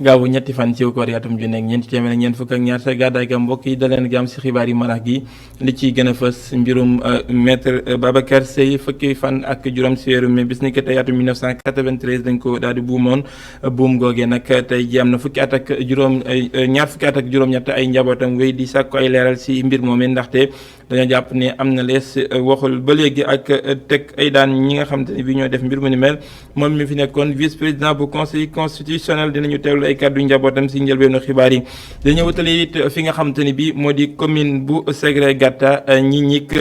gaawu ñetti fan ci koor atum ju nekk ñeenti téeméer ak ñeent fukk ak ñaar sa gàddaay ga mbokk yi daleen jàmm si xibaar yi marax gi li ciy gën a fës mbirum maître Babacar Seye fukki fan ak juróom si weeru mai bis ni ko tey atum 1993 dañ ko daal di buumoon buum googee nag tey ji am na fukki at ak ñaar fukki at ak juróom-ñett ay njabootam wéy di sàkku ay leeral si mbir moomee ndaxte dañoo jàpp ne am na lees waxul ba léegi ak teg ay daan ñi nga xam te ne bi ñoo def mbir mu ni mel moom mi fi nekkoon vice président bu conseil constitutionnel dinañu teewlu ay kàddu njabootam si njëlbeenu xibaar yi dañoo wutale it fi nga xam te ne bi moo di commune bu Ségré Gata Ñiñik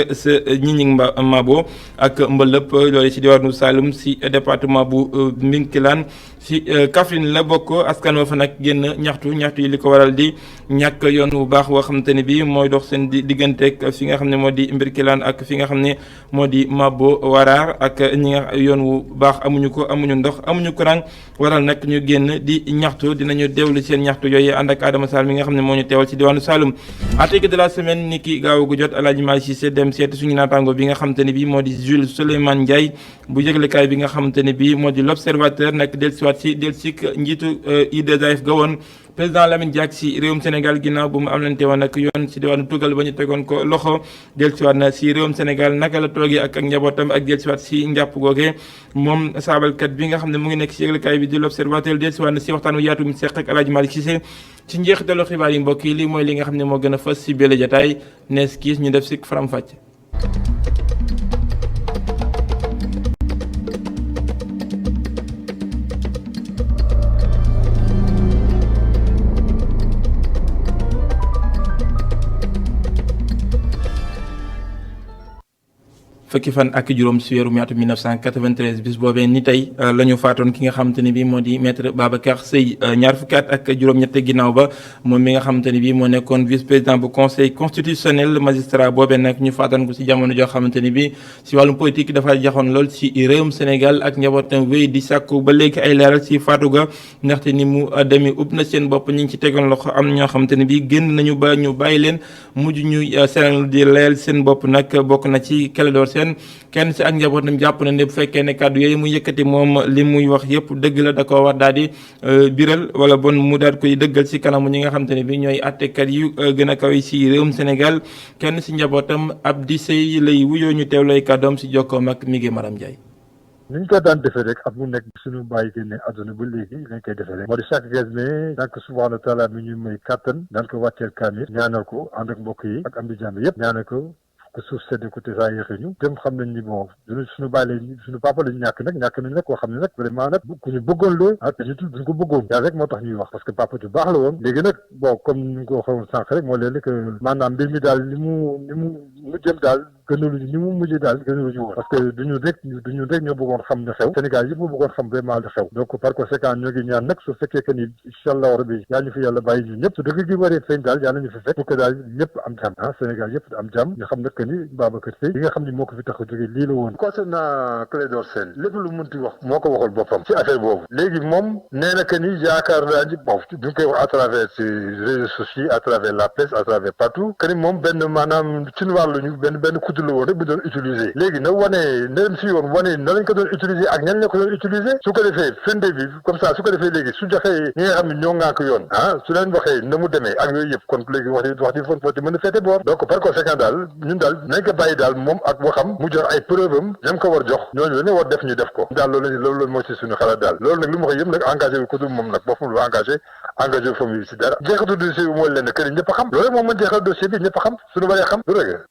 Mabo ak Mbëlëp loolu si diwaanu Saloum si département bu Mbinkilaan si Kaffrine la bokk askan wa fa nag génn ñaxtu yi li ko waral di ñàkk yoon bu baax woo xam te ne bi mooy dox seen digganteeg fi nga xam ne moo di Mbirkilaan ak fi nga xam ne moo di Mabo Waraar ak ñi nga yoon wu baax amuñu ndox amuñu courant waral nag ñu génn di ñaxtu dinañu déwlu seen ñaxtu yooyu ànd ak Adama Sall mi nga xam ne moo ñu teewal ci diwaanu Saloum article de la semaine ni ki gaaw gu jot Alaaji Malick Cissé dem seeti suñu naataango bi nga xam te ne bi moo di Jules Souleymane Ndiaye bu yëglekaay bi nga xam te ne bi moo di l'Observateur nag dellusiwaat si njiitu IAAF ga woon président Lamine Diack si réewum Sénégal ginnaaw bu mu amlante woon ak yoon si diwaanu tugal ba ñu tegoon ko loxo dellusiwaat na si réewum Sénégal naka la toogee ak njabootam ak dellusiwaat si njàpp googee moom saabalkat bi nga xam ne mu ngi nekk si yëglekaay bi di l'Observateur dellusiwaat na si waxtaan wu yaatu mi seq ak Alaaji Malick Cissé ci njeexitalu xibaar yi mbokk yi lii mooy li nga xam ne moo gën a fës si bele jataay nees kiis ñu def si faram-fàcce. fukki fan ak juróom si weeru mi atum 1993 bis boobee ni tey la ñu faatoon ki nga xamante ne bii moo di maître Babacar Seye ñaar fukki at ak juróom-ñett ginnaaw ba moom mi nga xamante ne bii moo nekkoon vice président bu conseil constitutionnel magistrat boobee nag ñu faatoon ko si jamono joo xamante ne bii si wàllum politique dafa jaxoon lool si réewum Sénégal ak njabootam wéy di sàkku ba léegi ay leeral si faatu ga ndaxte ni mu demee ub na seen bopp ñi ngi ci tegoon loxo am ñoo xamante ne bii génn nañu ba ñu bàyyi leen mujj ñu seen di leel seen bopp nag bokk na ci Clédor Sène kenn si ak njabootam jàpp na ne bu fekkee ne kàddu yooyu mu yëkkati moom li muy wax yëpp dëgg la da ko war daal di biral wala bon mu daal koy dëggal si kanamu ñi nga xam te ne bi ñooy attekat yu gën a kaw si réewum Sénégal kenn si njabootam Abdi Seye lay wuyoo ñu teew lay kàddoom si jokkoom ak Miguel Maram Ndiaye. ni ñu ko daan defee rek at mu nekk suñu bàyyi génne àdduna ba léegi dañ koy defee rek moo di chaque 15 mai daan ko subhaanahu wa taala mi ñu may kàttan daan ko wàcceel kaamil ñaanal ko ànd ak mbokk yi ak am di jàmm yëpp ñaanal ko suuf sedd ko te saa yéexee ñu dem xam nañ ni bon suñu bàyyi lañ suñu papa lañu ñàkk nañ nag koo xam ne nag vraiment nag ku ñu bëggoon la te ñu duñ ko bëggoon yàlla rek moo tax ñuy wax parce que papa ju baax la woon léegi nag bon comme ni nga ko waxoon sànq rek moo leen que maanaam mbir mi daal ni mu mujjëm daal gënaluñu ni mu mujjee daal gënaluñu woon parce que duñu rek ñoo bëggoon xam ne xew Sénégal yëpp bëggoon xam vraiment li xew donc par conséquent ñoo ngi ñaan nag su fekkee que ni incha allah rabbi yaa ñu fi yàlla bàyyi ñu ñëpp su dëgg gi waree feeñ daal yàlla ñu fi fekk pour que daal ñëpp am jàmm Sénégal yëpp am jàmm ñu xam nag que ni Babacar Seye li nga xam ni moo ko fi tax a jógee lii la woon concernant Clédor Sène lépp lu munti wax moo ko waxul boppam ci affaire boobu léegi moom nee na que ni yaakaar naa ni bon duñ koy wax à travers ces réseaux sociaux à travers la presse à travers partout que ni moom benn maanaam ci wàlluñu benn kutu la woon rek bu doon utiliser léegi na wane na dem si yoon wane na lañ ko doon utiliser ak ñan la ko doon utiliser su ko defee firnde bi comme ça su ko defee léegi su joxee ñi nga xam ne ñoo ŋànk yoon su leen waxee na mu demee ak yooyu yëpp kon léegi wax di fon foti mën a féete boor donc par conséquent daal ñun daal nañ ko bàyyi daal moom ak waxam mu jox ay preuve am ñam ko war jox ñooñu la ne war def ñu def ko daal loolu moo ci suñu xalaat daal loolu nag li mu wax yëpp nag engagé wu ko du moom nag boppam lu engagé wu famille bi si dara jeexatu dossier bi mooy leen kër ñëpp a xam loolu moom mën jeexal dossier bi ñëpp a xam suñu waree xam du rek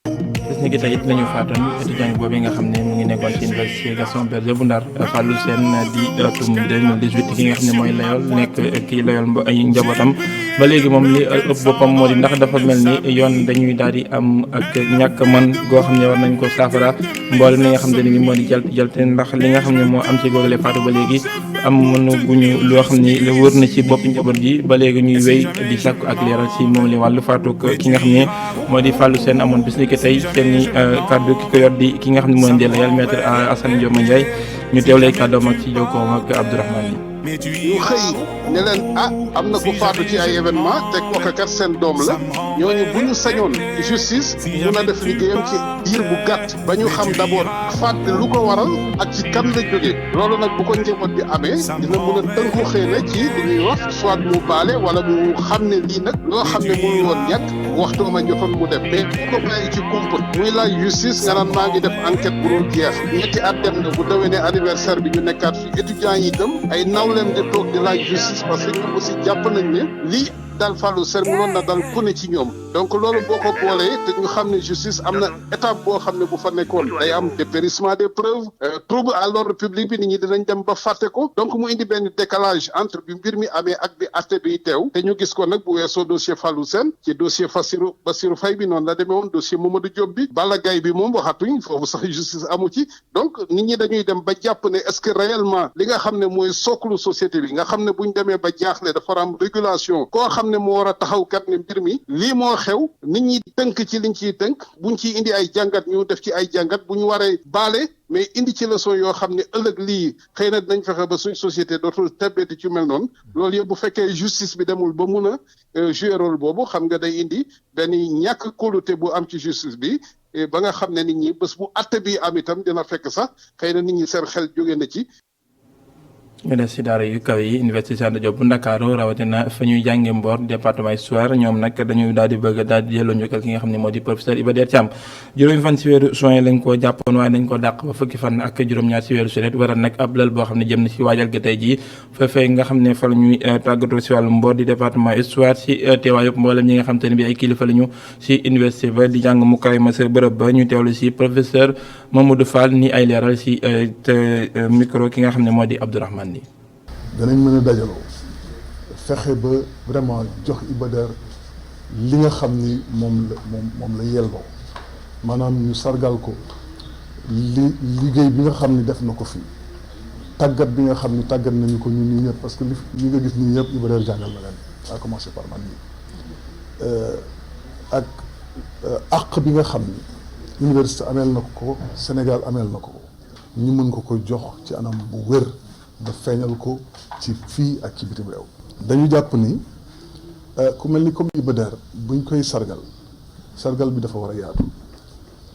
gis ni ki tey it lañu faatoon étudiant boobu nga xam ne mu ngi nekkoon ci université Gaston Berger bu Ndar Fallou Sène di atum 2018 ki nga xam ne mooy layool nekk kii layool ay njabootam ba léegi moom li ëpp boppam moo di ndax dafa mel ni yoon dañuy daal di am ak ñàkk man goo xam ne war nañ ko saafara mboolem li nga xam ne ni moo di jalte ndax li nga xam ne moo am ci googale faatu ba léegi am mënu guñu loo xam ne wër na ci bopp njaboot gi ba léegi ñuy wéy di sàkku ak leeral ci moom li wàllu faatu ki nga xam ne moo di Fallou Sène amoon bis ni ki tey seen kàddu ki ko yor di ki nga xam ne mooy Ndella Yàlla maître Assane Dioma Ndiaye ñu teewlee kàddoom ak ci jokkoom ak Abdourahmane ñu xëy ne leen am na ko faatu ci ay événement te kooka kat seen doom la ñooñu bu ñu sañoon justice mun a def liggéeyam ci diir bu gàtt ba ñu xam d'abord faat bi lu ko waral ak ci kan la jógee loolu nag bu ko njaboot bi amee dina mun a tënku xëy na ci li ñuy wax soit mu baale wala mu xam ne lii nag loo xam ne mënul woon ñàkk waxtu ma jotoon mu def mais bu ko bàyyi ci kumpa muy laaj justice nga naan maa ngi def enquête bu dul jeex ñetti at dem na bu déwénee anniversaire bi ñu nekkaat fi étudiants yi itam ay nawleem di toog di laaj justice parce que ñoom aussi jàpp nañ ne lii daal Fallou Sène mënoon na dal ku ne ci ñoom donc loolu boo ko boolee te ñu xam ne justice am na étape boo xam ne bu fa nekkoon day am dépérissement des preuves trouble à l'ordre public bi nit ñi dinañ dem ba fàtte ko donc mu indi benn décalage entre bi mbir mi amee ak bi atte bi teew te ñu gis ko nag bu weesoo dossier Fallou Sène ci dossier Bassirou Faye bi noonu la demee woon dossier Mamadou Diop bi Balla Gaye bi moom waxatuñ foofu sax justice amu ci donc nit ñi dañuy dem ba jàpp ne est-ce que réellement li nga xam ne mooy sooklu société bi nga xam ne buñ demee ba jaaxle dafa am régulation koo xam ne moo war a taxaw kat ne mbir mi lii moo xew nit ñi tënk ci liñ ciy tënk buñ ciy indi ay jàngat ñu def ci ay jàngat bu ñu waree baale mais indi ci leçon yoo xam ne ëllëg lii xëy na dinañ fexe ba suñ société dootul tebbeeti ci mel noonu loolu yëpp bu fekkee justice bi demul ba mun a jouer rôle boobu xam nga day indi benn ñàkk kóolute bu am ci justice bi ba nga xam ne nit ñi bés bu atte bi am itam dina fekk sax xëy na nit ñi seen xel jóge na ci. ñu des si daara yu kaw yi université Cheikh Anta Diop bu Ndakaaru rawatina fa ñuy jànge Mbour département histoire ñoom nag dañuy daal di bëgg daal di delloo njukkal ki nga xam ne moo di professeur Iba Der Thiam juróomi fan si weeru juin lañ ko jàppoon waaye dañ ko dàq ba fukki fan ak juróom-ñaar si weeru sulet waral nag ab lël boo xam ne jëm na si waajal ga tey jii foofee nga xam ne fa la ñuy tàggatoo si wàllu Mbour di département histoire si teewaayu mboolem ñi nga xam te ne bi ay kilifa la ñu si université ba di jàng mu kawe ma sa bërëb ba ñu teewlu si professeur Mamadou Fall ni ay leeral si micro ki nga xam ne moo di Abdourahmane Ni danañ mën a dajaloo fexe ba vraiment jox Iba Der li nga xam ni moom la yelloo maanaam ñu sargal ko liggéey bi nga xam ni def na ko fii tàggat bi nga xam ni tàggat nañu ko ñun ñii ñëpp parce que li nga gis nii ñëpp Iba Der jàngal na leen à commencer par man nii ak àq bi nga xam ni université ameel na ko Sénégal ameel na ko ñu mën ko jox ci anam bu wér ba feeñal ko ci fii ak ci bitim réew dañu jàpp ni ku mel ni comme Iba Der buñ koy sargal bi dafa war a yaatu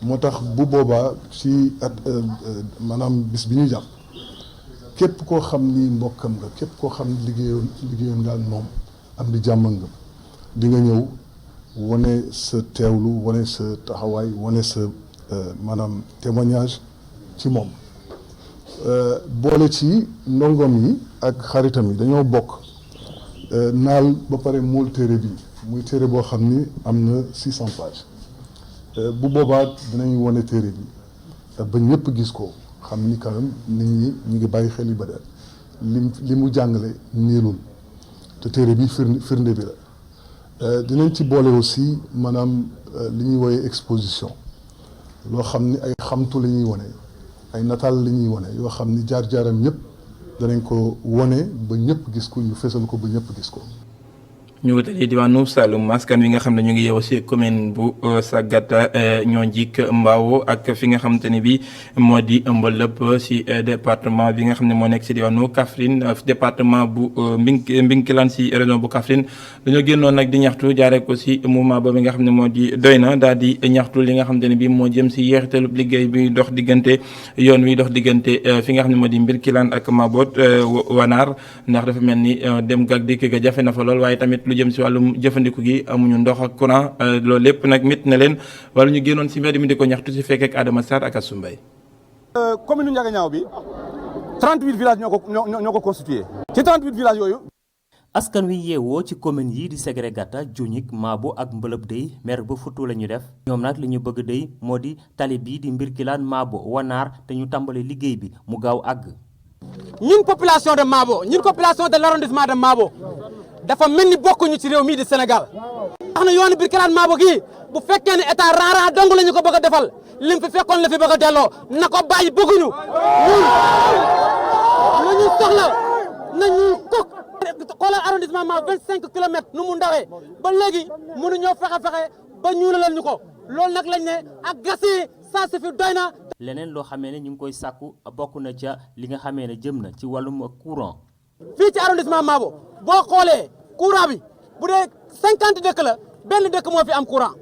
moo tax bu boobaa ci maanaam bis bi ñu jàpp képp koo xam ni mbokkam nga képp koo xam ni liggéeyoon nga ak moom am di jàmm nga di nga ñëw wane sa teewlu wane sa taxawaay wane sa maanaam témoignage ci moom boole ci ndongoom yi ak xaritam yi dañoo bokk naal ba pare mool téere bi muy téere boo xam ni am na 600 pages bu boobaa dinañ wane téere bi ba ñëpp gis ko xam ni quand même nit ñi ñu ngi bàyyi xel Iba Der li mu jàngale niilul te téere bi firnde bi la dinañ ci boole aussi maanaam li ñuy woowee exposition loo xam ni ay xamtu la ñuy wane ay nataal la ñuy wane yoo xam ni jaar-jaaram yëpp danañ ko wane ba ñëpp gis ko ñu fesal ko ba ñëpp gis ko. ñu wutali diwaanu Saloum askan wi nga xam ne ñu ngi yeewoo si commune bu Sagata ñoo njik Mbao ak fi nga xamante ni bi moo di Mbëlëp si département bi nga xam ne moo nekk si diwaanu Kaffrine département bu Mbinkilaan si région bu Kaffrine dañoo génnoon nag di ñaxtu jaaree ko si mouvement boobu nga xam ne moo di doy na daal di ñaxtu li nga xamante ne bi moo jëm si yeexitalu liggéey bi dox diggante yoon wi dox diggante fi nga xam ne moo di Mbirkilaan ak Mabot Wanaar ndax dafa mel ni dem gak dikk ga jafe na fa lool waaye tamit lu jëm si wàllum jëfandiku gi amuñu ndox ak courant loolu lépp nag mit na leen wala ñu génnoon si mbedd mi di ko ñaxtu si fekk ak Adama Sarr ak Assou Mbaye commune Ndiaganiao bi 38 villages ñoo ko constitué ci 38 villages yooyu askan wi yeewoo ci commune yi di Ségrégata Diougnic Mabo ak Mbëlëp dey mer ba futu la ñu def ñoom nag li ñu bëgg dey moo di tali bii di Mbirkilaan Mabo Wanaar te ñu tàmbale liggéey bi mu gaaw àgg ñun population de Mabo ñun population de l'arrondissement de Mabo dafa mel ni bokkuñu ci réew mii di Sénégal wax na yoonu Birkelane Mabo gii bu fekkee ne état raara dong la ñu ko bëgg a defal lim fi fekkoon la fi bëgg a delloo na ko bàyyi bëgguñu ñun lu ñu soxla nañu ko xoolal arrondissement Mabo 25 kilomètres nu mu ndawee ba léegi mënuñoo fexe ba ñuulalal ñu ko loolu nag lañ ne ak gas yi ça suffit doy na. leneen loo xamee ne ñu ngi koy sàkku bokk na ca li nga xamee ne jëm na ci wàllum courant fii ci arrondissement Mabo boo xoolee courant bi bu dee 50 dëkk la benn dëkk moo fi am courant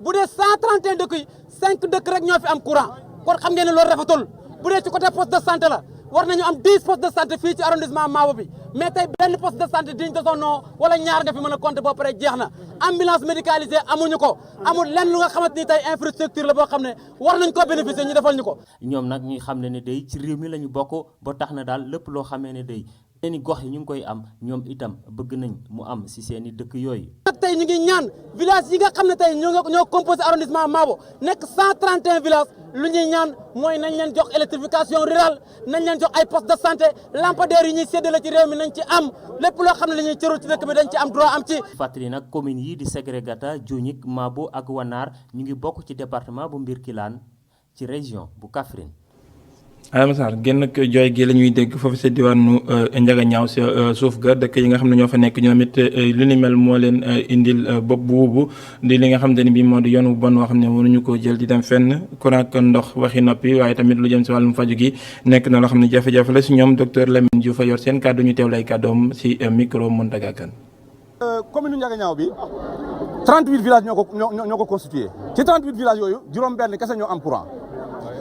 bu dee 131 dëkk yi 5 dëkk rek ñoo fi am courant kon xam ngeen ne loolu rafetul bu dee ci côté poste de santé la war nañu am 10 postes de santé fii ci arrondissement Mabo bi mais tey benn poste de santé digne de son nom wala ñaar nga fi mën a compter boo pare jeex na ambulance médicalisée amuñu ko amul lenn lu nga xamante ni tey infrastructure la boo xam ne war nañ koo bénéficier ñu defal ñu ko. ñoom nag ñuy xam ne day ci réew mi la ñu bokk ba tax na daal lépp loo xamee ne day seeni gox yi ñu ngi koy am ñoom itam bëgg nañ mu am si seeni dëkk yooyu. nag tey ñu ngi ñaan village yi nga xam ne tey ñoo composé arrondissement Mabo nekk 131 villages lu ñuy ñaan mooy nañ leen jox électrification rurale nañ leen jox ay poste de santé lampadaires yi ñuy séddale ci réew mi nañ ci am lépp loo xam ne la ñuy cërul ci dëkk bi dañ ci am droit am ci. fàttali nag communes yi di Ségrégata Diougnik Mabo ak Wanar ñu ngi bokk ci département bu Mbirkilaan ci région bu Kaffrine. Adama Sarr génn jooy gi la ñuy dégg foofu sa diwaanu Ndiaganiao si suuf ga dëkk yi nga xam ne ñoo fa nekk ñoom it lu ni mel moo leen indil bopp bu wubu di li nga xam te ne bii moo di yoon bu bon woo xam ne mënuñu koo jël di dem fenn courant ak ndox waxi noppi waaye tamit lu jëm si wàllum faju gi nekk na loo xam ne jafe-jafe la si ñoom docteur Lamine Diouf a yor seen kàddu ñu teewlay kàddoom si micro Mountaga Kane. commune Ndiaganiao bi 38 villages ñoo ko constitué ci 38 villages yooyu juróom-benn kese ñoo am courant.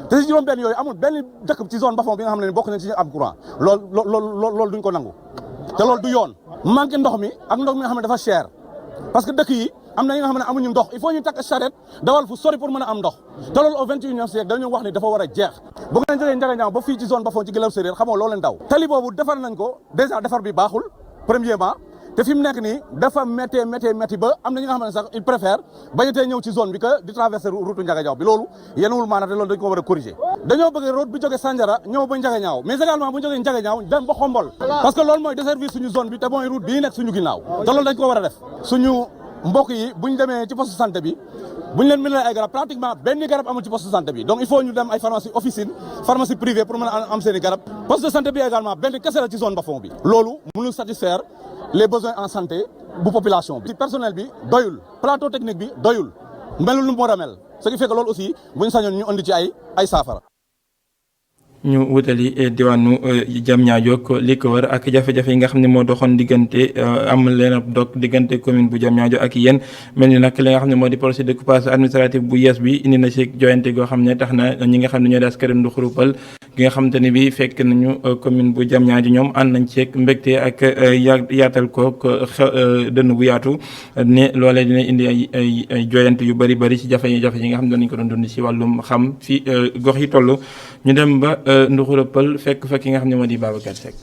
te si juróom benn yooyu amul benn dëkk ci zone Bafon bi nga xam ne bokk nañ ci am courant loolu duñ ko nangu te loolu du yoon manqué ndox mi ak ndox mi nga xam ne dafa cher parce que dëkk yi am na yi nga xam ne amuñu ndox il faut ñu takk charrette dawal fu sori pour mën a am ndox te loolu au 21e siècle dañu wax ni dafa war a jeex bu ngeen jógee Ndiaganiao ba fii ci zone Bafon ci Gueulaw Séréer xamoo loo leen daw tali boobu defar nañ ko déjà defar bi baaxul premièrement te fi mu nekk nii dafa métti ba am na ñi nga xam ne sax il préfère bañatee ñëw ci zone bi que di traverser route Ndiaganiao bi loolu yenuwul maanaam te loolu dañ ko war a corriger dañoo bëgg route bi jóge Sandiara ñëw ba Ndiaganiao mais également bu ñu jógee Ndiaganiao dem ba Xombol parce que loolu mooy desservir suñu zone bi te mooy route bii nekk suñu ginnaaw te loolu dañ ko war a def suñu mbokk yi bu ñu demee ci poste de santé bi bu ñu leen mënalee ay garab pratiquement benn garab amul ci poste de santé bi donc il faut ñu dem ay pharmacie officine pharmacie privée pour mën a am seen i garab poste de santé bi également benn kese la ci zone Bafon bi loolu mënul satisfaire les besoins en santé bu population bi. personnel bi doyul plateau technique bi doyul melul lu mu war a mel ce qui fait que loolu aussi bu ñu sañoon ñu indi ci ay saafara. ñu wutali diwaanu Diamniadio li ko wër ak jafe-jafe yi nga xam ne moo doxoon diggante am leen ab dog diggante commune bu Diamniadio ak yéen mel ni nag li nga xam ne moo di projet de découpage administratif bu yees bi indi na si joyante goo xam ne tax na ñi nga xam ne ñoo di askanu Nduxurupal gi nga xamante ne bi fekk nañu commune bu Diamniadio ñoom ànd nañ ceeg mbégte ak yaatal ko dënn bu yaatu ne loolee dina indi ay joyante yu bëri ci jafe-jafe yi nga xam ne dañu ko doon dund si wàllum xam fi gox yi toll ñu dem ba Nduxurupal fekk ki nga xam ne moo di Babacar Seck.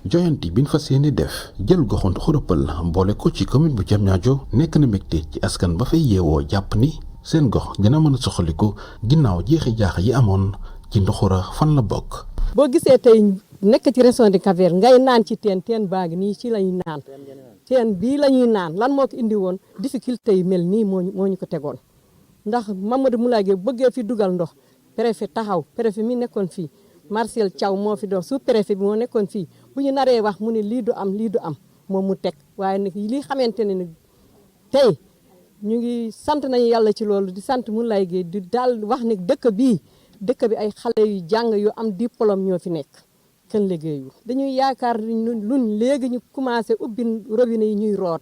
joyanti bi ñu fas yéene def jël goxu Nduxurupal boole ko ci commune bu Diamniadio nekk na mbégte ci askan ba fay yeewoo jàpp ni seen gox dina mën a soxaliku ginnaaw jeexi jaax yi amoon ci Nduxura fan la bokk. boo gisee tey nekk ci région de Cap-Vert ngay naan ci teen baa ngi nii ci lañuy naan teen bii la ñuy naan lan moo ko indi woon difficulté yi mel nii moo ñu ko tegoon ndax Mamadou Moulaye Gueye bëggee fi dugal ndox. préfet taxaw préfet mi nekkoon fii Martial Thiaw moo fi doon sous préfet bi moo nekkoon fii bu ñu naree wax mu ne lii du am moom mu teg waaye nag lii xamante ne tey ñu ngi sant nañu yàlla ci loolu di sant Moulaye Gueye di daal wax ne dëkk bi ay xale yu jàng yu am diplôme ñoo fi nekk kenn liggéeyu dañuy yaakaar luñ léegi ñu commencé ubbi robinet yi ñuy root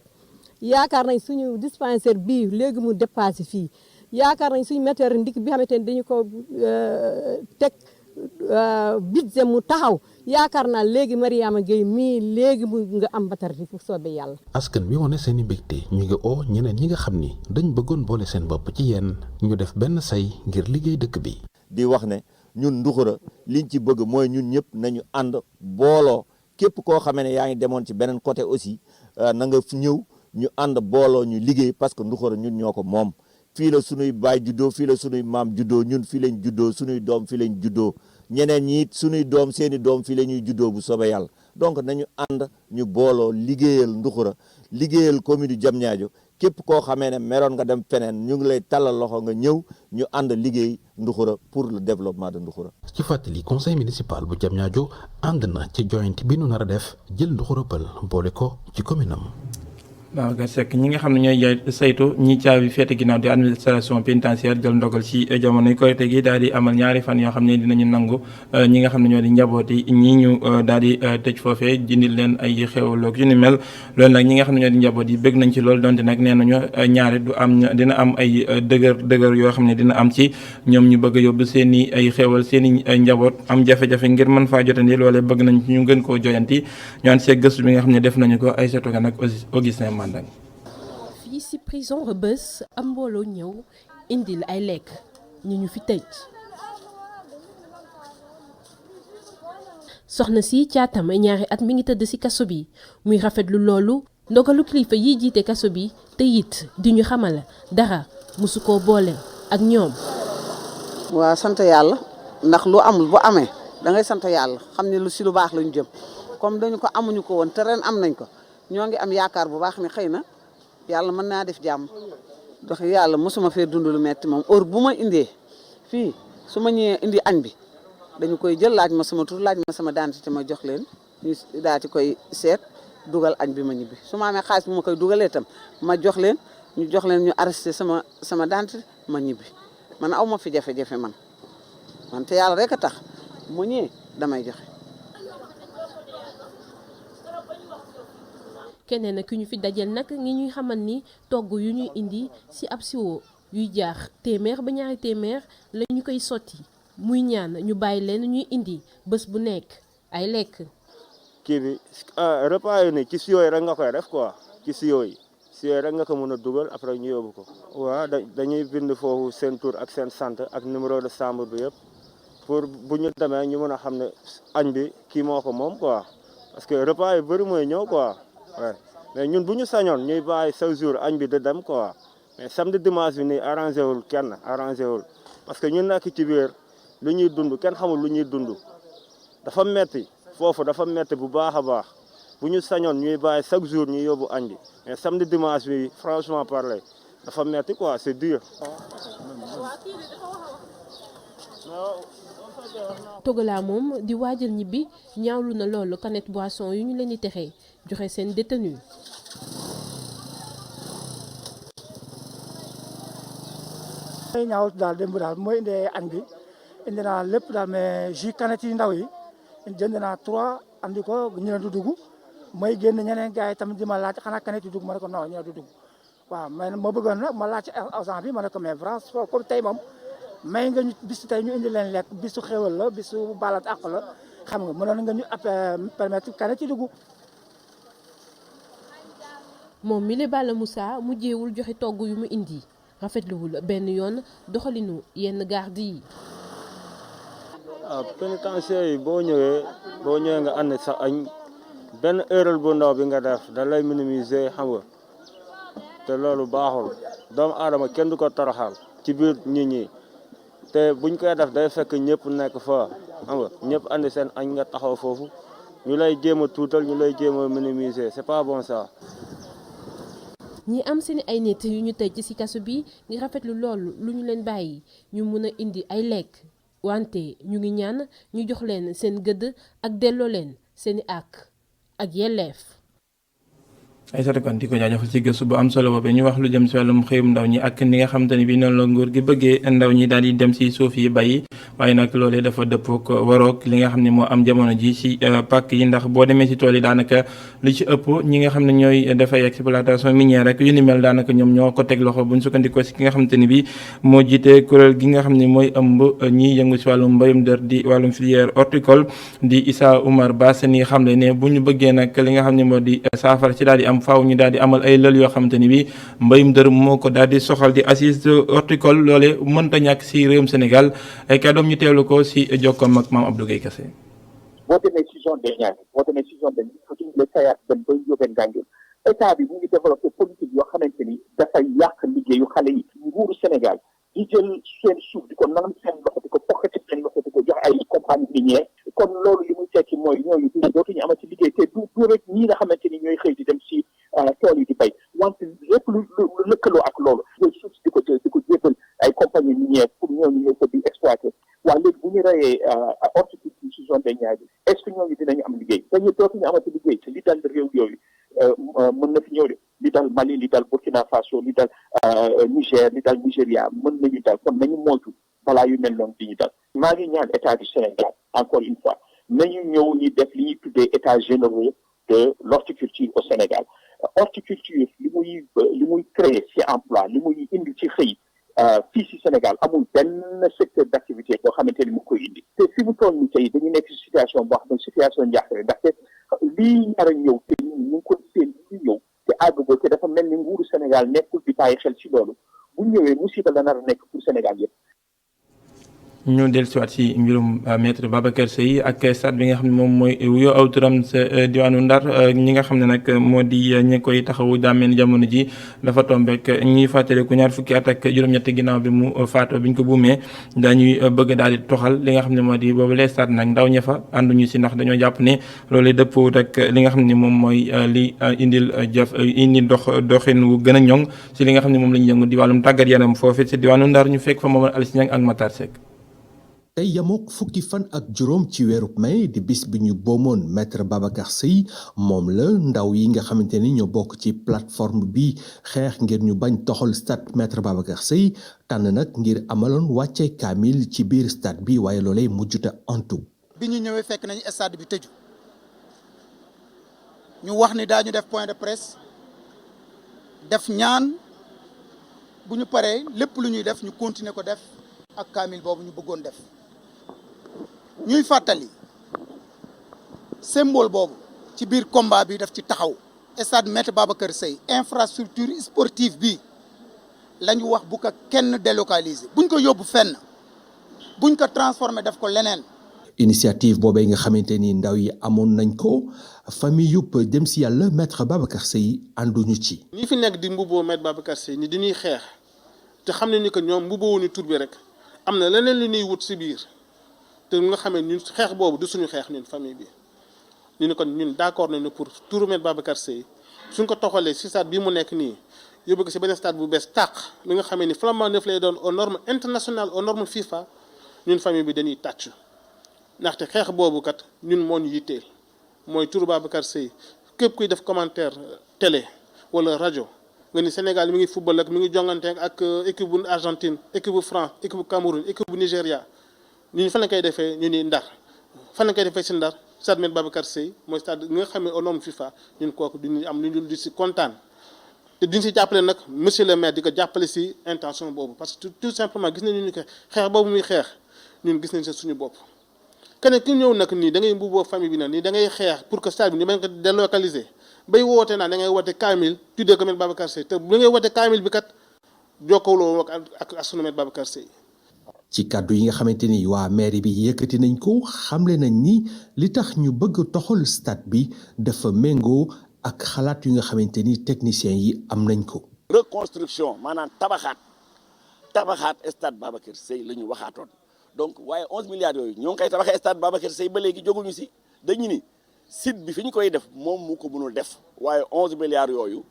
yaakaar nañ suñu dispensaire bii léegi mu dépassé fii yaakaar nañ suñu météo ndik bi xamante ne dañu ko teg budget mu taxaw yaakaar naa léegi Mariama Gueye mii léegi mu nga am batari fu soobee yàlla. askan bi wane seen i mbégte ñu ngi oo ñeneen ñi nga xam ni dañ bëggoon boole seen bopp ci yéen ñu def benn say ngir liggéey dëkk bi. di wax ne ñun Nduxura liñ ci bëgg mooy ñun ñëpp nañu ànd booloo képp koo xamee ne yaa ngi demoon ci beneen côté aussi na nga ñëw ñu ànd booloo ñu liggéey parce que Nduxura ñun ñoo ko moom. fii la sunuy baay juddoo fii la sunuy maam juddoo ñun fii lañ juddoo sunuy doom fii lañ juddoo ñeneen ñi it sunuy doom seeni doom fii la ñuy juddoo bu soobee yàlla donc nañu ànd ñu booloo liggéeyal Nduxura liggéeyal commune du Diamniadio képp koo xamee ne meroon nga dem feneen ñu ngi lay tàllal loxo nga ñëw ñu ànd liggéey Nduxura pour le développement de Nduxura. ci fàttali conseil municipal bu Diamniadio ànd na ci joyante bi nu nar a def jël Nduxurupal boole ko ci commune am. Babacar Seck ñi nga xam ne ñooy saytu ñi caabi féete ginnaaw di administration pénitentiaire jël ndogal ci jamonoy Korité gi daal di amal ñaari fan yoo xam ne dinañu nangu ñi nga xam ne ñoo di njaboot yi ñii ñu daal di tëj foofee jindil leen ay xewloog yu ni mel loolu nag ñi nga xam ne ñoo di njaboot yi bëgg nañ ci loolu donte nag nee nañu ñaari du am dina am ay dëgër yoo xam ne dina am ci ñoom ñu bëgg a yóbbu seen i ay xewal seen i njaboot am jafe-jafe ngir mën faa jotandi loolee bëgg nañ ñu gën koo joyanti ñu ànd seeg gëstu bi nga xam ne def nañu ko ay soto ga nag Augustin Mandang. fii ci prison Rebeuss am mbooloo ñëw indil ay lekk ñu fi tëj soxna si caatam ñaari at mi ngi tëdd ci kaso bi muy rafetlu loolu ndogalu kilifa yi jiite kaso bi te it di ñu xamal dara mosu koo boole ak ñoom. waa sant yàlla ndax lu amul bu amee da ngay sant yàlla xam ne lu ci lu baax lañu jëm comme dañu ko amuñu ko woon te ren am nañ ko ñoo ngi am yaakaar bu baax ne xëy na yàlla mën naa def jàmm dox yàlla mosuma fee dund lu metti moom heure bu ma indee fii su ma ñëwee indi añ bi dañu koy jël laaj ma sama tur laaj ma sama identité ma jox leen ñu daal di koy seet dugal añ bi ma ñibbi su ma amee xaalis bu ma koy dugalee itam ma jox leen ñu arrêté sama identité ma ñibbi man aw ma fi jafe-jafe man te yàlla rek a tax mu ñëwee damay joxe. keneen ki ñu fi dajal nag ngi ñuy xamal ni togg yu ñuy indi ci ab siwo yuy jaax téeméer ba ñaari téeméer la ñu koy sotti muy ñaan ñu bàyyi leen ñuy indi bés bu nekk ay lekk. kii bi repas yi nii ci siwo yi rek nga koy def quoi ci siwo yi rek nga ko mën a dugal après ñu yóbbu ko. waaw dañuy bind foofu seen tur ak seen sant ak numéro de chambre bi yëpp pour bu ñu demee ñu mën a xam ne añ bi kii moo ko moom quoi parce que repas yi bëri mooy ñëw quoi. Ouais. Mais ñun bu ñu sañoon ñuy bàyyi chaque jour añ bi de dem quoi mais samedi dimanche bi nii arrangé wul kenn parce que ñun nekk ci biir lu ñuy dund kenn xamul lu ñuy dund dafa metti foofu dafa metti bu baax a baax bu ñu sañoon ñuy bàyyi chaque jour ñuy yóbbu añ bi mais samedi dimanche bi franchement parler dafa metti quoi c'est dur. Togola moom di waajal ñibbi ñaawlu na loolu canette boisson yu ñu leen di texee joxe seen détenu. may ñaawlu daal démb daal mooy indee añ bi indi naa lépp daal mais jus canette yi ndaw yi jënd naa 3 andi ko ñu leen du dugg may génn ñeneen gars yi tamit di ma laaj xanaa canette yi dugg ma ne ko non ñu du dugg waaw mais ma bëggoon nag ma laaj ci agent bi ma ne ko mais vraiment comme tey moom may nga ñu bisu tey ñu indi leen lekk bisu xéwal la bisu balat àq la xam nga mënoon nga ñu permettre canette yi dugg. moom mi le Balla Moussa mujjeewul joxe togg yu mu indi rafetluwul benn yoon doxalinu yenn garde yi. pénitentiaire yi boo ñëwee nga ànd sa añ benn erreur bu ndaw bi nga def da lay minimiser xam nga te loolu baaxul doomu aadama kenn du ko toroxal ci biir nit ñi te buñ koy def day fekk ñëpp nekk fa xam nga ñëpp andi seen añ nga taxaw foofu ñu lay jéem a tuutal ñu lay jéem a minimiser c'est pas bon ça. ñi am seen ay nit yu ñu tëj ci kaso bi ngi rafetlu loolu lu ñu leen bàyyi ñu mun a indi ay lekk wante ñu ngi ñaan ñu jox leen seen gëdd ak delloo leen seeni àq ak yelleef. ay kon di ko jaajëfal ci gëstu bu am solo boobu ñu wax lu jëm si wàllum xëyum ndaw ñi ak ni nga xamante ni bi noonu la nguur gi bëggee ndaw ñi daal di dem si suuf yi bay waaye nag loolee dafa dëppook waroog li nga xam ne moo am jamono ji si pàkk yi ndax boo demee si tool yi daanaka lu ci ëpp ñi nga xam ne ñooy dafay exploitation minière rek yu ni mel daanaka ñoom ñoo ko teg loxo buñ sukkandikoo si ki nga xamante ni bi moo jiite kuréel gi nga xam ne mooy ëmb ñiy yëngu si wàllum mbayum dër di wàllum filière horticole di Issa Oumar Ba seen xam ne ne bu ñu bëggee nag li nga xam ne moo di saafara ci daal di am faaw ñu daal di amal ay lël yoo xamante ni bi mbayum dër moo ko daal di soxal di assise horticole loole mënta ñàkk si réewum Sénégal ay kàddoom ñu teewlu ko si jokkoom ak maam Abdou Guèye Kassé. boo demee si zone des Niayes boo demee si zone de le Sayar dem ba Ndiobène Gandiol état bi mu ngi développé politique yoo xamante ni dafay yàq liggéeyu xale yi nguuru Sénégal di jël seen suuf di ko nanam seen loxo di ko pokkati seen loxo di ko jox ay compagnie minière kon loolu li muy tekki mooy ñooñu dootuñu amati liggéey te du rek ñii nga xamante ni ñooy xëy di dem si tool yi di bay wante lépp lu lëkkaloo ak loolu yooyu suuf si di ko jébal ay compagnie minière pour ñooñu ñëw ko di exploiter waaye léegi bu ñu reyee horticulture si zone des Niayes bi est-ce que ñooñu dinañu am liggéey dañu dootuñu amati liggéey te li dal réew yooyu mën na fi ñëw de li dal Mali li dal Burkina Faso li dal Niger li dal Nigeria mën nañu dal kon nañu moytu balaa yu mel noonu di ñu dal maa ngi ñaan état du Sénégal encore une fois nañu ñëw ñu def li ñuy tuddee état généraux de l'horticulture au Sénégal horticulture li muy créer ci emploi li muy indi ci xëy fii ci Sénégal amul benn secteur d'activité boo xamante ni mu koy indi te fi mu toll nii tey dañu nekk ci situation boo xam ne situation njaaxle ndaxte lii nar a ñëw te ñu ngi ko seen li ñëw te àggagoo te dafa mel ni nguuru Sénégal nekkul di bàyyi xel ci loolu bu ñëwee musiba la nar a nekk pour Sénégal yëpp. ñu dellusiwaat si mbirum maître Babacar Seye ak stade bi nga xam ne moom mooy wuyoo aw turam sa diwaanu Ndar ñi nga xam ne nag moo di ñi koy taxawu daameen jamono ji dafa tombeek ñuy fàttaliku ñaar fukki at ak juróom-ñetti ginnaaw bi mu faatoo bi ñu ko buumee dañuy bëgg daal di toxal li nga xam ne moo di boobu lee stade nag ndaw ña fa ànduñu si ndax dañoo jàpp ne loolu dëppoo ak li nga xam ne moom mooy li indi doxin wu gën a ñoŋ si li nga xam ne moom la ñu yëngu di wàllum tàggat yaram foofu si diwaanu Ndar ñu fekk fa Momar Alice Niang ak Matar Seck. tey yamook fukki fan ak juróom ci weeru mai di bis bi ñu boomoon maître Babacar Seye moom la ndaw yi nga xamante ni ñoo bokk ci plateforme bi xeex ngir ñu bañ toxal stade maître Babacar Seye tànn nag ngir amaloon wàcce kaamil ci biir stade bi waaye loolee mujjuta antu. bi ñu ñëwee fekk nañu stade bi tëju ñu wax ni daañu def point de presse def ñaan bu ñu paree lépp lu ñuy def ñu continuer ko def ak kaamil boobu ñu bëggoon def. ñuy fàttali symbole boobu ci biir combat bi daf ci taxaw stade maître Babacar Seye infrastructure sportive bi la ñu wax bu ko kenn délocaliser buñ ko yóbbu fenn buñ ko transformer def ko leneen. initiative boobee nga xamante ni ndaw yi amoon nañ ko famille yupp dem si yàlla maître Babacar Seye ànduñu ci. ñi fi nekk di mbubboo maître Babacar Seye ni dañuy xeex te xam ne ni que ñoom mbubboo ni tur bi rek am na leneen lu ñuy wut si biir. te nga xamee ñun xeex boobu du suñu xeex ñun famille bi ñu ne kon ñun d'accord nañu pour turu maître Babacar Seye suñ ko toxalee si stade bii mu nekk nii yóbbu ko si beneen stade bu bees tàq mi nga xamee ni flambant neuf lay doon aux normes internationales aux normes FIFA ñun famille bi dañuy tàcc ndaxte xeex boobu kat ñun moo ñu yitteel mooy turu Babacar Seye képp kuy def commentaire télé wala rajo nga ni Sénégal mi ngi football ak mi ngi jongante ak équipe bu Argentine équipe bu France équipe bu Cameroun équipe bu Nigéria. ñun fan la koy defee ñu ni Ndar fan la koy defee si Ndar stade maître Babacar Seye mooy stade nga xam ne au nom FIFA ñun kooku duñu am lu ñu di si kontaan te duñ si jàppale nag monsieur le maire di ko jàppale si intention boobu parce que tout simplement gis nañu ni que xeex boobu muy xeex ñun gis nañ sa suñu bopp. keneen ki ñëw nag nii da ngay mbubboo famille bi nag nii da ngay xeex pour que stade bi ñu mën ko délocaliser bay woote naa da ngay woote kaamil tuddee ko maître Babacar Seye te bu ngay woote kaamil bi kat jokkaloo ak sunu maître Babacar Seye. ci kàddu yi nga xamante ni waa mairie bi yëkkati nañ ko xamle nañ ni li tax ñu bëgg toxal stade bi dafa méngoo ak xalaat yu nga xamante ni techniciens yi am nañ ko. reconstruction maanaam tabaxaat stade Babacar Seye la ñu waxaatoon donc waaye 11 milliards yooyu ñoo ngi koy tabaxee stade Babacar Seye ba léegi jóguñu si dañu ni site bi fi ñu koy def moom mu ko mënul def waaye 11 milliards yooyu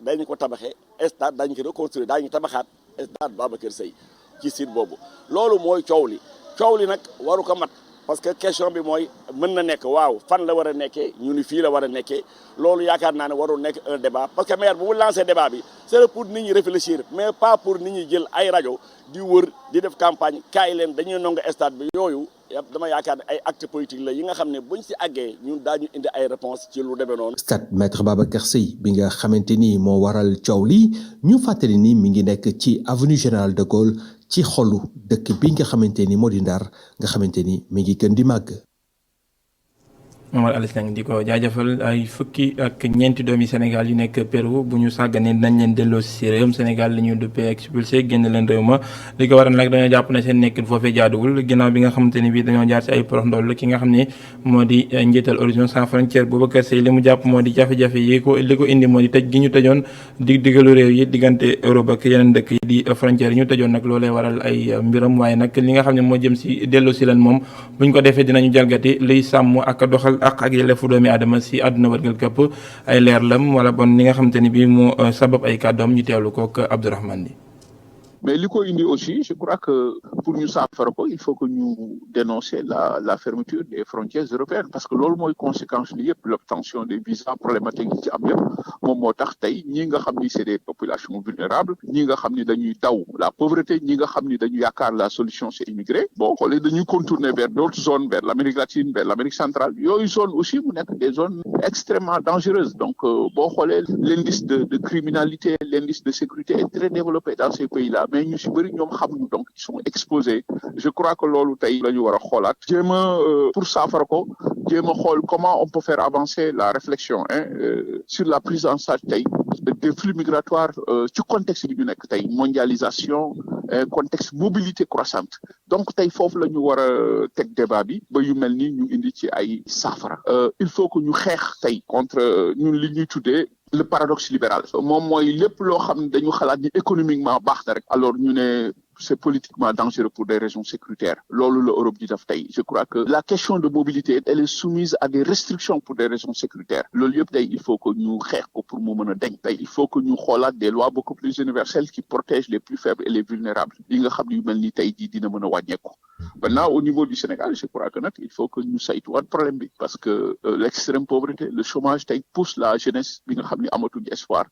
dañu ko tabaxee stade dañu ko reconstruire daañu tabaxaat stade Babacar Seye ci site boobu loolu mooy coow li nag waru ko mat parce que question bi mooy mën na nekk waaw fan la war a nekkee ñu ni fii la war a nekkee loolu yaakaar naa ne warul nekk un débat parce que maire bu mu lancé débat bi c'est pour nit ñi réfléchir mais pas pour nit ñi jël ay rajo di wër di def campagne kaay leen dañuy nangu stade bi yooyu dama yaakaar ne ay acte politique la yi nga xam ne buñ si àggee ñun daañu indi ay réponse ci lu demee noonu. stade maître Babacar Seye bi nga xamante ni moo waral coow li ñu fàttali ni mi ngi nekk ci avenue Général de Gaulle ci xolu dëkk bi nga xamante ni moo di Ndar nga xamante ni mi ngi gën di màgg. Momar Alice Niang di ko jaajëfal ay fukki ak ñeenti doomi Sénégal yu nekk Pérou bu ñu sàgganee dinañ leen delloo si réewum Sénégal li ñuy duppee expulsé génn leen réew ma li ko waral nag dañoo jàpp ne seen nekkin foofee jaaduwul ginnaaw bi nga xamante ni bii dañoo jaar si ay porox ndoll ki nga xam ne moo di njiital Horizon Sans Frontières Boubacar Seye li mu jàpp moo di jafe-jafe yi li ko indi moo di tëj gi ñu tëjoon digalu réew yi diggante Europe ak yeneen dëkk yi di frontières yi ñu tëjoon nag loolee waral ay mbiram waaye nag li nga xam ne moo jëm si delloo si leen moom buñ ko defee dinañu jalgati liy sàmm ak doxal ak yelleefu doomi aadama si àdduna wërgal këpp ay leer lam wala bon ni nga xamante ni bii moo sabab ay kàddoom ñu teewlu kook Abdourahmane Di. mais li ko indi aussi je crois que pour ñu saafara ko il faut que ñu dénoncer la fermeture des frontières européennes parce que loolu mooy conséquence li yëpp l'obtention des visas problématique yi ci am yëpp moom moo tax tey ñi nga xam ni c'est des populations vulnérables ñi nga xam ni dañuy daw la pauvreté ñi nga xam ni dañu yaakaar la solution c'est immigrer boo xoolee dañuy contourner vers d'autres zones vers l'Amérique latine vers l'Amérique centrale yooyu zone aussi mu nekk des zones extrêmement dangereuses donc boo xoolee l'indice de criminalité l'indice de sécurité est très développé dans ces pays-là mais ñu ci bëri ñoom xamuñu donc ils sont exposés je crois que loolu tey la ñu war a xoolaat jéem a pour saafara ko jéem a xool comment on peut faire avancer la réflexion sur la prise en charge tey des flux migratoires ci contexte bi ñu nekk tey mondialisation contexte mobilité croissante donc tey foofu la ñu war a teg débat bi ba yu mel ni ñu indi ci ay saafara il faut que ñu xeex tey contre ñun li ñuy tuddee le paradoxe libéral moom mooy lépp loo xam ne dañu xalaat ni économiquement baax na rek alors ñu ne c'est politiquement dangereux pour des raisons sécuritaires loolu la Europe di def tey je crois que la question de mobilité elle est soumise à des restrictions pour des raisons sécuritaires loolu yëpp tey il faut que ñu xeex ko pour mu mën a deñ tey il faut que ñu xoolaat des lois beaucoup plus universelles qui protègent les plus faibles et les vulnérables yi nga xam ne yu mel ni tey jii dina mën a wàññeeku maintenant au niveau du Sénégal je crois que nag il faut que ñu saytuwaat problème bi parce que l'extrême pauvreté le chômage tey pousse la jeunesse bi nga xam ne amatuñu espoir.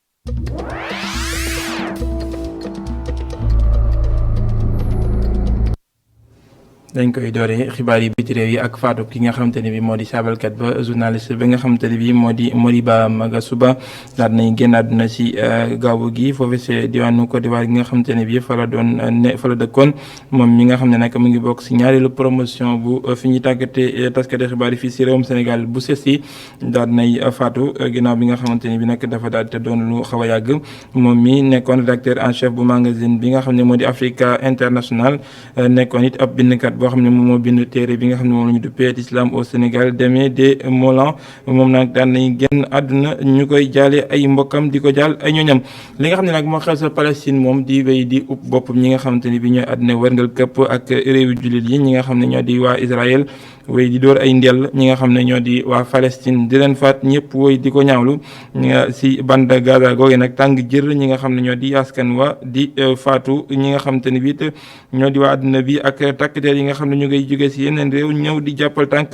dañ koy dooree xibaar yi biti réew yi ak faatu ki nga xamante ne bi moo di saabalkat ba journaliste bi nga xamante ne bi moo di Moriba Magasuba daal nañ génn àdduna si gaawu gi foofu si diwaanu Côte d'Ivoire gi nga xamante ne bi fa la dëkkoon moom mi nga xam ne nag mu ngi bokk si ñaareelu promotion bu fi ñuy tàggate taskati xibaar yi fii si réewum Sénégal bu sesi daal nay faatu ginnaaw bi nga xamante ne bi nag dafa daal te doon lu xaw a yàgg moom mi nekkoon rédacteur en chef bu magazine bi nga xam ne moo di Africa International nekkoon it ab bindkat boo xam ne moom moo bind téere bi nga xam ne moom la ñu duppee l'islam au Sénégal Démé des Mollans moom nag daan nañ génn àdduna ñu koy jaale ay mbokkam di ko jaal ay ñooñam li nga xam ne nag moo xew sa Palestine moom di wéy di upp bopp ñi nga xamante ni bi ñooy àdduna wërngal këpp ak réewi jullit yi ñi nga xam ne ñoo di waa Israël wéy di door ay ndell ñi nga xam ne ñoo di waa Palestine di leen faat ñëpp wéy di ko ñaawlu si bande Gaza googu nag tàng jër ñi nga xam ne ñoo di askan wa di faatu ñi nga xamante ni bi ñoo di waa àdduna bi ak takkateer yi nga xam ne ñu ngay jóge si yeneen réew ñëw di jàppal tànk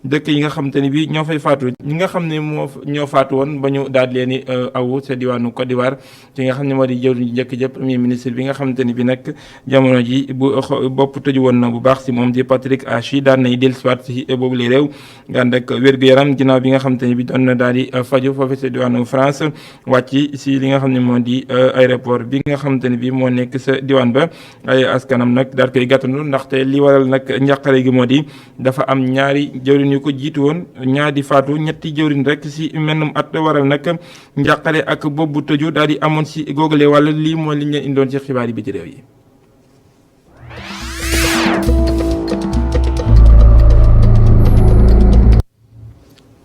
dëkk yi nga xamante ni bi ñoo fay faatu ñi nga xam ne ñoo faatu woon ba ñu daal leen awu sa diwaanu Côte d'Ivoire ci nga xam ne moo di jëwriñ njëkk jëpp premier ministre bi nga xamante ni bi nag jamono ji bu bopp tëju woon na bu baax si moom di Patrick Achi daan nay dellusiwaat si boobu li réew ànd ak wér-gu-yaram ginnaaw bi nga xamante ni bi doon na daal di faju foofu sa diwaanu France wàcc si li nga xam ne moo di aéroport bi nga xamante ni bi moo nekk sa diwaan ba ay askanam nag daal koy gàttandu ndaxte li waral nag njàqare gi moo di dafa am ñaari jëwriñ yu ko jiitu woon ñaar di faatu ñetti jëwriñ rek si mennum at waral nag njàqare ak boobu tëju daal di amoon si googale wàll lii mooy li ñu leen indoon ci xibaar yi biti réew yi.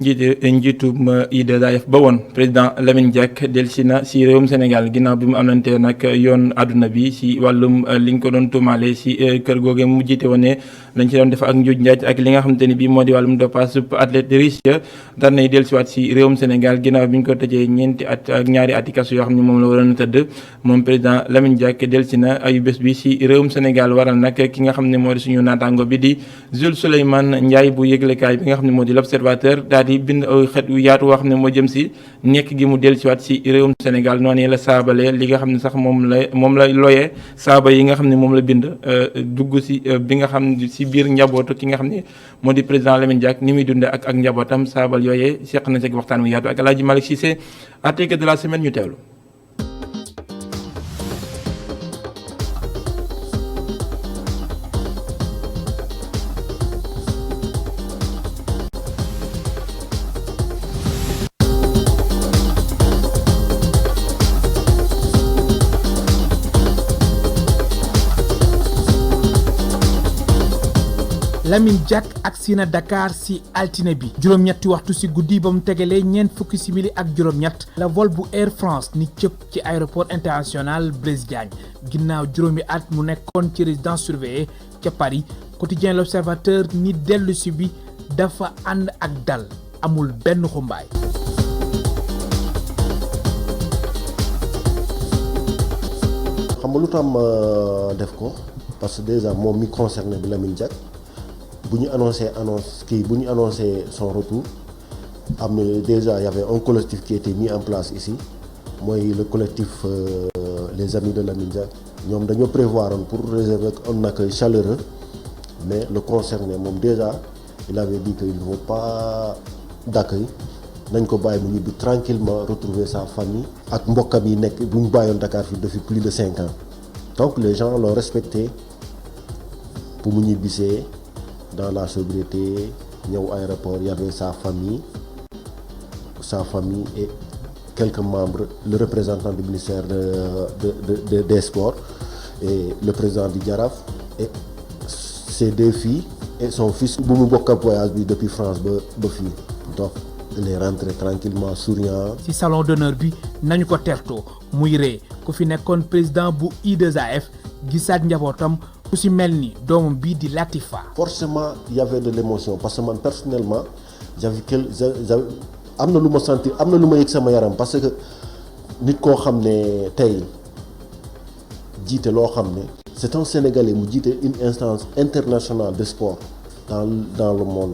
njiitu IAAF ba woon président Lamine Diack dellusi na si réewum Sénégal ginnaaw bi mu amlante nag yoon àdduna bi si wàllum liñ ko doon tuumaale si kër googe mu jiite woon ne lañ ci doon def ak njuuj njaaj ak li nga xamante ni bii moo di wàllum dopage athlète riche daan nay dellusiwaat si réewum Sénégal ginnaaw bi ñu ko tëjee ñeenti at ak ñaari ati kaso yoo xam ne moom la waroon a tëdd moom président Lamine Diack dellusi na ayu bés bi si réewum Sénégal waral nag ki nga xam ne moo di suñu naataango bi di Jules Souleymane Ndiaye bu yëglekaay bi nga xam ne moo di l'Observateur daal di bind xet yu yaatu woo xam ne moo jëm si nekk gi mu dellusiwaat si réewum Sénégal noonu la saabale li nga xam ne sax moom la looyee saaba yi nga xam ne moom la bind dugg si bi nga xam ne si biir njabootu ki nga xam ne moo di président Lamine Diack ni muy dunde ak njabootam saabal yooyee seq na ci waxtaan wu yaatu ak El Hadji Malick Cissé article de la semaine ñu teewlu. Lamine Diack agsi na Dakar si altine bi juróom-ñetti waxtu si guddi ba mu tegalee ñeent fukki simili ak juróom-ñett la vol bu Air France ni cëpp ci aéroport international Blaise Diagne ginnaaw juróomi at mu nekkoon ci résidence surveillée ca Paris quotidien l'Observateur ni dellu si bi dafa ànd ak dal amul benn xumbaay. xam nga lu tax ma def ko parce que déjà moom mi concerné bi Lamine Diack bu ñu annoncé son retour am na déjà y avait un collectif qui était mis en place ici mooy le collectif les amis de Lamine Diack ñoom dañoo prévoir pour réserver un accueil chaleureux mais le concerné moom déjà il avait dit qu'il ne veut pas d'accueil nañ ko bàyyi mu ñibbi tranquillement retrouver sa famille ak mbokkam yi nekk bu ñu bàyyoon Dakar fii depuis plus de 5 ans donc les gens l'ont respecté pour mu ñibbisee dans la sobriété ñëw aéroport y avait sa famille et quelques membres, le représentant du ministère des Sports et le président du Jaraaf et ses 2 filles et son fils bu mu bokk ab voyage bi depuis France ba fii donc il est rentré tranquillement souriant. ci salon d'honneur bi nañu ko tertoo muy ree ku fi nekkoon président bu I2AF gisaat njabootam ku si mel ni doomam bii di Latifa. Forcément il y avait de l'émotion parce que man personnellement am na lu ma sentir am na lu ma yëg sama yaram parce que nit koo xam ne tey jiite loo xam ne c'est un Sénégalais mu jiite une instance internationale de sport dans le monde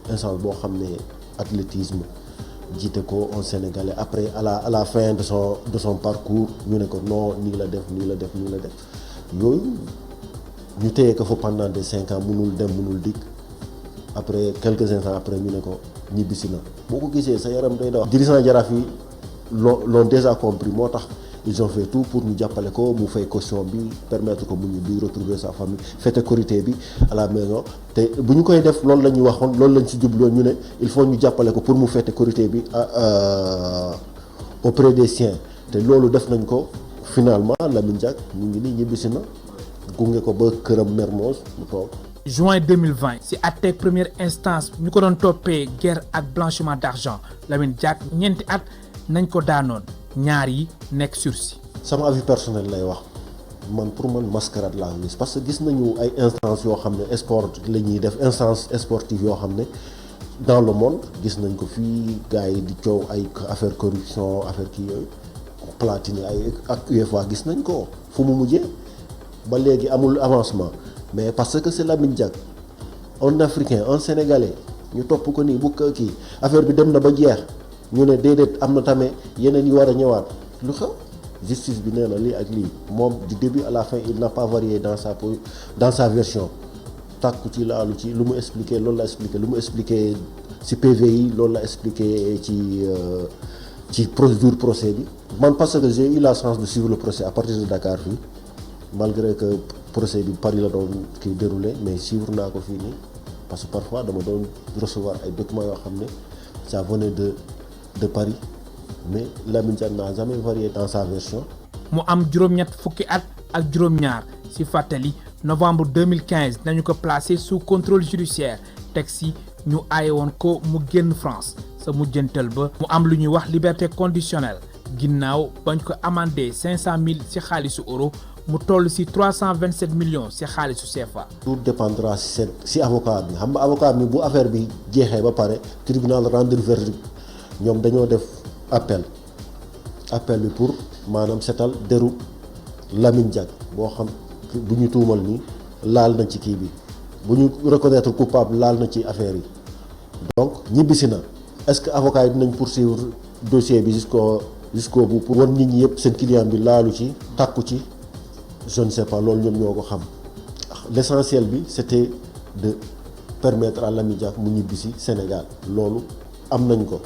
instance boo xam ne athlétisme jiite ko un Sénégalais après à la fin de son parcours ñu ne ko non nii la def yooyu ñu téye ko fa pendant des 5 ans mënul dem mënul dikk après quelques instants après ñu ne ko ñibbisi na boo ko gisee sa yaram day daw. dirigeant Jaraaf yi l'ont déjà compris moo tax ils ont fait tout pour ñu jàppale ko mu fay caution bi permettre ko mu ñibbi retrouver sa famille fête Korité bi à la maison te bu ñu koy def loolu la ñu waxoon loolu lañ ci jubloon ñu ne il faut ñu jàppale ko pour mu fête Korité bi auprès des siens te loolu def nañ ko finalement Lamine Diack mu ngi nii ñibbisi na gunge ko ba këram Mermoz mu toog. juin 2020 si àtte première instance ñu ko doon toppee guerre ak blanchiment d'argent Lamine Diack ñeenti at nañ ko daanoon ñaar yi nekk sursis. sama avis personnel lay wax pour man mascarade laa gis parce que gis nañu ay instances yoo xam ne sport la ñuy def instance sportive yoo xam ne dans le monde gis nañ ko fii gars yi di coow ay affaire corruption affaire kii yooyu Platini ay ak UEFA gis nañ ko fu mu mujjee ba léegi amul avancement. mais parce que c'est Lamine Diack un Africain un Sénégalais ñu topp ko nii bu kii affaire bi dem na ba jeex ñu ne déedéet am na tamit yeneen yu war a ñëwaat lu xew justice bi nee na lii ak lii moom du début à la fin il n'a pas varié dans sa version tàkku ci laalu ci lu mu expliqué loolu la expliqué lu mu expliqué ci PV yi loolu la expliqué ci procédure procès bi man parce que j'ai eu la chance de suivre le procès à partir de Dakar fii malgré que procès bi Paris la doon kii déroulé mais suivre naa ko fii nii parce que parfois dama doon recevoir ay documents yoo xam ne ça venait de Paris mais Lamine Diack n'a jamais varié dans sa version. mu am juróom-ñett fukki at ak juróom-ñaar ci fàttali novembre 2015 nañu ko placé sous contrôle judiciaire teg ci ñu aaye woon ko mu génn France sa mujjantal ba mu am lu ñuy wax liberté conditionnelle ginnaaw bañ ko amandé 500 000 ci xaalisu euro. mu toll ci 327 millions ci xaalisu CFA. tout dépendra ci avocat bi xam nga avocat bi bu affaire bi jeexee ba pare tribunal rendre verdict ñoom dañoo def appel bi pour maanaam setal deru Lamine Diack boo xam bu ñu tuumal ni laal na ci kii bi bu ñu reconnaître coupable laal na ci affaire yi donc ñibbisi na est-ce que avocat yi dinañ poursuivre dossier bi jusqu'au bout pour wan nit ñi yëpp seen client bi laalu ci takku ci. je ne sais pas loolu ñoom ñoo ko xam l'essentiel bi c'était de permettre à Lamine Diack mu ñibbisi Sénégal loolu am nañ ko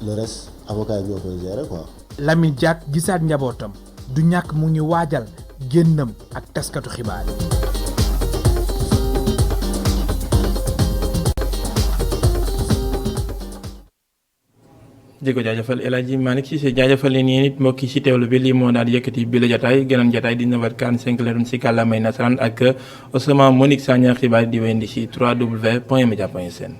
le reste avocat yi ñoo koy gérer quoi. Lamine Diack gisaat njabootam du ñàkk mu ngi waajal génnam ak taskatu xibaar yi. di ko jaajëfal El Hadji Malick Cissé jaajëfal leen yéen it mbokk yi ci teewlu bi lii moo daal yëkkati bi la jotaay geneen jotaay 19h45 la doon ci kàllaamay nasaraan ak Ousmane Monique Sagna xibaar di wéyandi ci www.media.sn